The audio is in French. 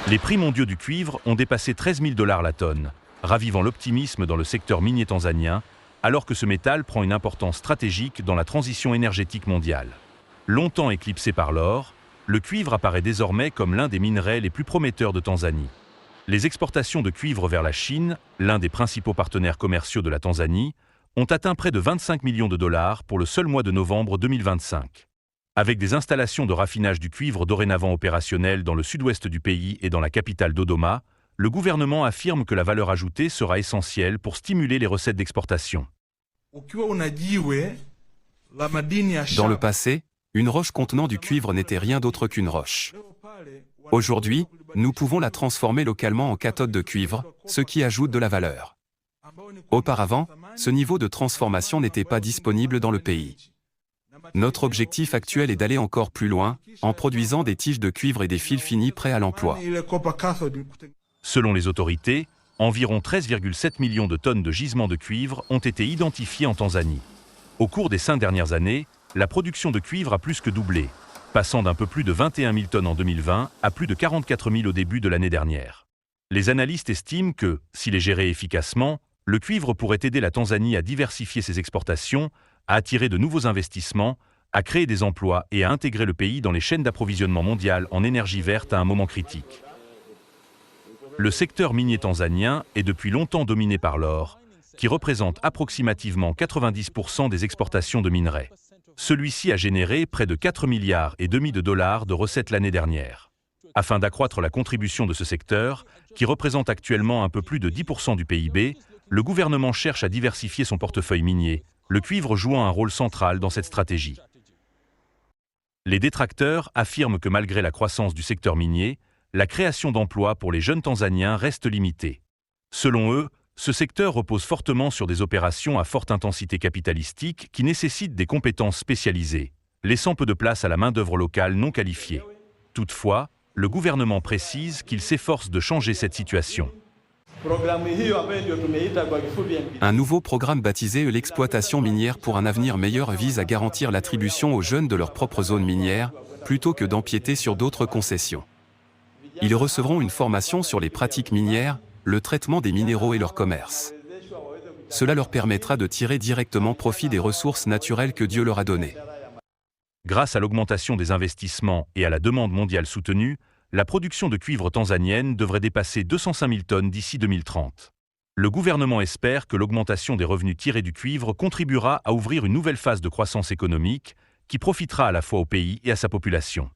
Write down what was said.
Les prix mondiaux du cuivre ont dépassé 13 000 $ la tonne, ravivant l'optimisme dans le secteur minier tanzanien, alors que ce métal prend une importance stratégique dans la transition énergétique mondiale. Longtemps éclipsé par l'or, le cuivre apparaît désormais comme l'un des minerais les plus prometteurs de Tanzanie. Les exportations de cuivre vers la Chine, l'un des principaux partenaires commerciaux de la Tanzanie, ont atteint près de 25 millions de dollars pour le seul mois de novembre 2025. Avec des installations de raffinage du cuivre dorénavant opérationnelles dans le sud-ouest du pays et dans la capitale Dodoma, le gouvernement affirme que la valeur ajoutée sera essentielle pour stimuler les recettes d'exportation. Dans le passé, une roche contenant du cuivre n'était rien d'autre qu'une roche. Aujourd'hui, nous pouvons la transformer localement en cathode de cuivre, ce qui ajoute de la valeur. Auparavant, ce niveau de transformation n'était pas disponible dans le pays. Notre objectif actuel est d'aller encore plus loin, en produisant des tiges de cuivre et des fils finis prêts à l'emploi. Selon les autorités, environ 13,7 millions de tonnes de gisements de cuivre ont été identifiés en Tanzanie. Au cours des 5 dernières années, la production de cuivre a plus que doublé, passant d'un peu plus de 21 000 tonnes en 2020 à plus de 44 000 au début de l'année dernière. Les analystes estiment que, s'il est géré efficacement, le cuivre pourrait aider la Tanzanie à diversifier ses exportations, à attirer de nouveaux investissements, à créer des emplois et à intégrer le pays dans les chaînes d'approvisionnement mondiales en énergie verte à un moment critique. Le secteur minier tanzanien est depuis longtemps dominé par l'or, qui représente approximativement 90% des exportations de minerais. Celui-ci a généré près de 4,5 milliards de dollars de recettes l'année dernière. Afin d'accroître la contribution de ce secteur, qui représente actuellement un peu plus de 10% du PIB, le gouvernement cherche à diversifier son portefeuille minier, le cuivre jouant un rôle central dans cette stratégie. Les détracteurs affirment que malgré la croissance du secteur minier, la création d'emplois pour les jeunes Tanzaniens reste limitée. Selon eux, ce secteur repose fortement sur des opérations à forte intensité capitalistique qui nécessitent des compétences spécialisées, laissant peu de place à la main-d'œuvre locale non qualifiée. Toutefois, le gouvernement précise qu'il s'efforce de changer cette situation. Un nouveau programme baptisé l'exploitation minière pour un avenir meilleur vise à garantir l'attribution aux jeunes de leur propre zone minière, plutôt que d'empiéter sur d'autres concessions. Ils recevront une formation sur les pratiques minières, le traitement des minéraux et leur commerce. Cela leur permettra de tirer directement profit des ressources naturelles que Dieu leur a données. Grâce à l'augmentation des investissements et à la demande mondiale soutenue, la production de cuivre tanzanienne devrait dépasser 205 000 tonnes d'ici 2030. Le gouvernement espère que l'augmentation des revenus tirés du cuivre contribuera à ouvrir une nouvelle phase de croissance économique qui profitera à la fois au pays et à sa population.